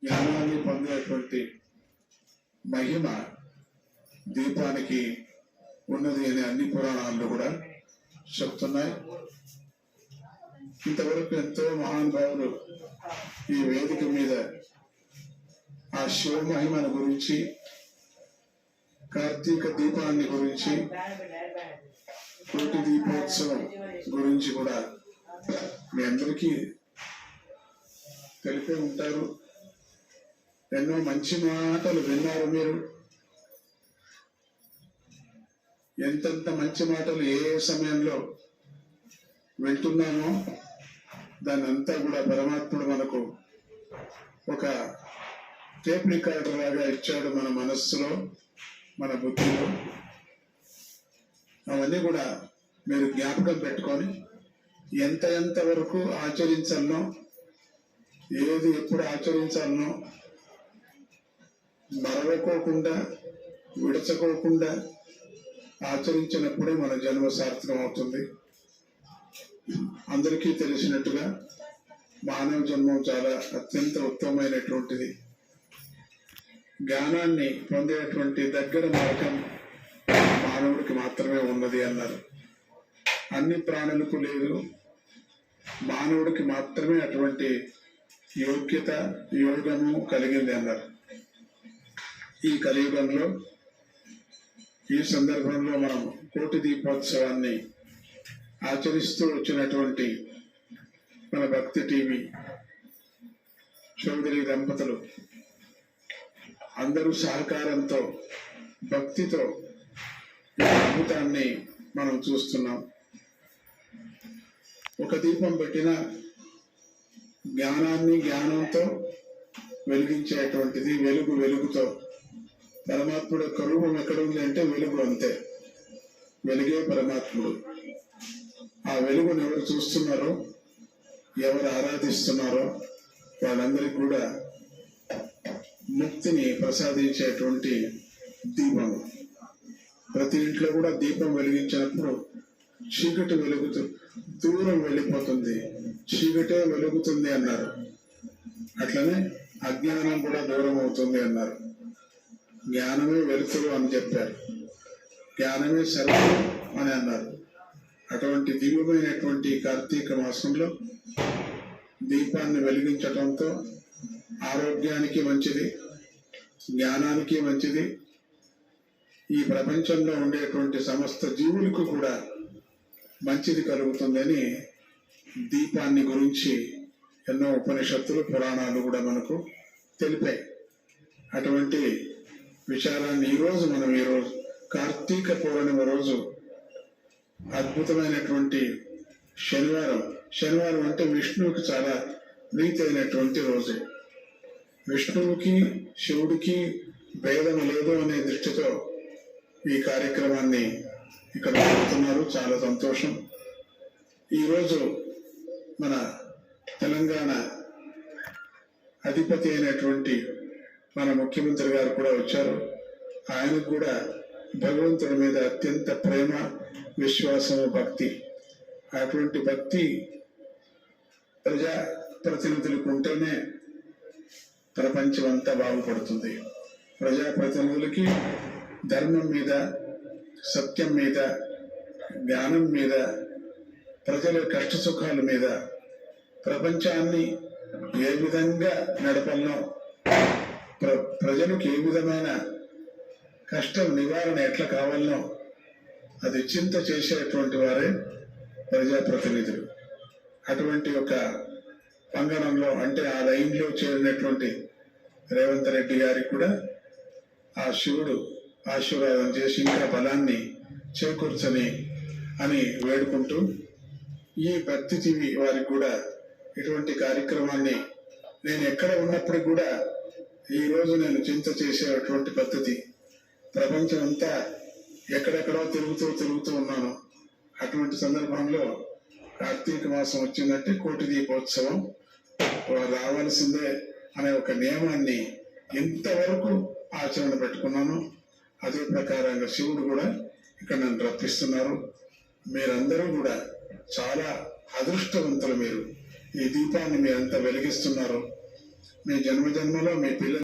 జ్ఞానాన్ని పొందేటువంటి మహిమ దీపానికి ఉన్నది అని అన్ని పురాణాల్లో కూడా చెప్తున్నాయి. ఇంతవరకు ఎంతో మహానుభావులు ఈ వేదిక మీద ఆ శివ మహిమను గురించి, కార్తీక దీపాన్ని గురించి, కోటి దీపోత్సవం గురించి కూడా మీ అందరికీ తెలిపే ఉంటారు. ఎన్నో మంచి మాటలు విన్నారు మీరు. ఎంతెంత మంచి మాటలు ఏ సమయంలో వింటున్నామో దాన్ని అంతా కూడా పరమాత్ముడు మనకు ఒక టేప్ రికార్డర్ లాగా ఇచ్చాడు మన మనస్సులో, మన బుద్ధిలో. అవన్నీ కూడా మీరు జ్ఞాపకం పెట్టుకొని ఎంత వరకు ఆచరించాలనో, ఏది ఎప్పుడు ఆచరించాలనో మరవకోకుండా, విడచకోకుండా ఆచరించినప్పుడే మన జన్మ సార్థకం అవుతుంది. అందరికీ తెలిసినట్టుగా మానవ జన్మం చాలా అత్యంత ఉత్తమమైనటువంటిది. జ్ఞానాన్ని పొందేటువంటి దగ్గర మార్గం మానవుడికి మాత్రమే ఉన్నది అన్నారు. అన్ని ప్రాణులకు లేదు, మానవుడికి మాత్రమే అటువంటి యోగ్యత, యోగము కలిగింది అన్నారు. ఈ కలియుగంలో, ఈ సందర్భంలో మనం కోటి దీపోత్సవాన్ని ఆచరిస్తూ వచ్చినటువంటి మన భక్తి టీవీ చౌదరి దంపతులు అందరూ సహకారంతో, భక్తితో ఈ అద్భుతాన్ని మనం చూస్తున్నాం. ఒక దీపం పెట్టిన జ్ఞానాన్ని జ్ఞానంతో వెలిగించేటువంటిది, వెలుగుతో. పరమాత్ముడు యొక్క రూపం ఎక్కడ ఉంది అంటే వెలుగు, అంతే. వెలుగే పరమాత్ముడు. ఆ వెలుగును ఎవరు చూస్తున్నారో, ఎవరు ఆరాధిస్తున్నారో వాళ్ళందరికీ కూడా ముక్తిని ప్రసాదించేటువంటి దీపం. ప్రతి ఇంట్లో కూడా దీపం వెలిగించినప్పుడు చీకటి వెలుగుతూ దూరం వెళ్ళిపోతుంది, చీకటే వెలుగుతుంది అన్నారు. అట్లనే అజ్ఞానం కూడా దూరం అవుతుంది అన్నారు. జ్ఞానమే వెలుతురు అని చెప్పారు, జ్ఞానమే సర్వం అని అన్నారు. అటువంటి దివ్యమైనటువంటి కార్తీక మాసంలో దీపాన్ని వెలిగించటంతో ఆరోగ్యానికి మంచిది, జ్ఞానానికి మంచిది, ఈ ప్రపంచంలో ఉండేటువంటి సమస్త జీవులకు కూడా మంచిది కలుగుతుందని దీపాన్ని గురించి ఎన్నో ఉపనిషత్తులు, పురాణాలు కూడా మనకు తెలిపాయి. అటువంటి విచారాన్ని ఈరోజు కార్తీక పౌర్ణిమ రోజు అద్భుతమైనటువంటి శనివారం అంటే విష్ణువుకి చాలా ప్రీతైనటువంటి రోజు. విష్ణువుకి శివుడికి భేదం లేదు అనే దృష్టితో ఈ కార్యక్రమాన్ని ఇక్కడ జరుగుతున్నారు. చాలా సంతోషం. ఈరోజు మన తెలంగాణ అధిపతి అయినటువంటి మన ముఖ్యమంత్రి గారు కూడా వచ్చారు. ఆయనకు కూడా భగవంతుడి మీద అత్యంత ప్రేమ, విశ్వాసము, భక్తి. అటువంటి భక్తి ప్రజా ప్రతినిధులకు ఉంటేనే ప్రపంచం అంతా బాగుపడుతుంది. ప్రజాప్రతినిధులకి ధర్మం మీద, సత్యం మీద, జ్ఞానం మీద, ప్రజల కష్ట సుఖాల మీద, ప్రపంచాన్ని ఏ విధంగా నడపాలనో, ప్రజలకు ఏ విధమైన కష్టం నివారణ ఎట్లా కావాలనో అది చింత చేసేటువంటి వారే ప్రజాప్రతినిధులు. అటువంటి ఒక పంగణంలో, అంటే ఆ లైన్లో చేరినటువంటి రేవంత్ రెడ్డి గారికి కూడా ఆ శివుడు ఆశీర్వాదం చేసి ఇంకా బలాన్ని చేకూర్చని అని వేడుకుంటూ, ఈ భక్తి టీవీ వారికి కూడా ఇటువంటి కార్యక్రమాన్ని నేను ఎక్కడ ఉన్నప్పటికీ కూడా ఈరోజు నేను చింత చేసేటువంటి పద్ధతి. ప్రపంచం అంతా ఎక్కడెక్కడో తిరుగుతూ ఉన్నాను. అటువంటి సందర్భంలో కార్తీక మాసం వచ్చిందంటే కోటి దీపోత్సవం రావాల్సిందే అనే ఒక నియమాన్ని ఇంతవరకు ఆచరణ పెట్టుకున్నాను. అదే ప్రకారంగా శివుడు కూడా ఇక్కడ నన్ను రప్పిస్తున్నారు. మీరందరూ కూడా చాలా అదృష్టవంతులు. మీరు ఈ దీపాన్ని మీరంతా వెలిగిస్తున్నారు. మీ జన్మజన్మలో మీ పిల్లలు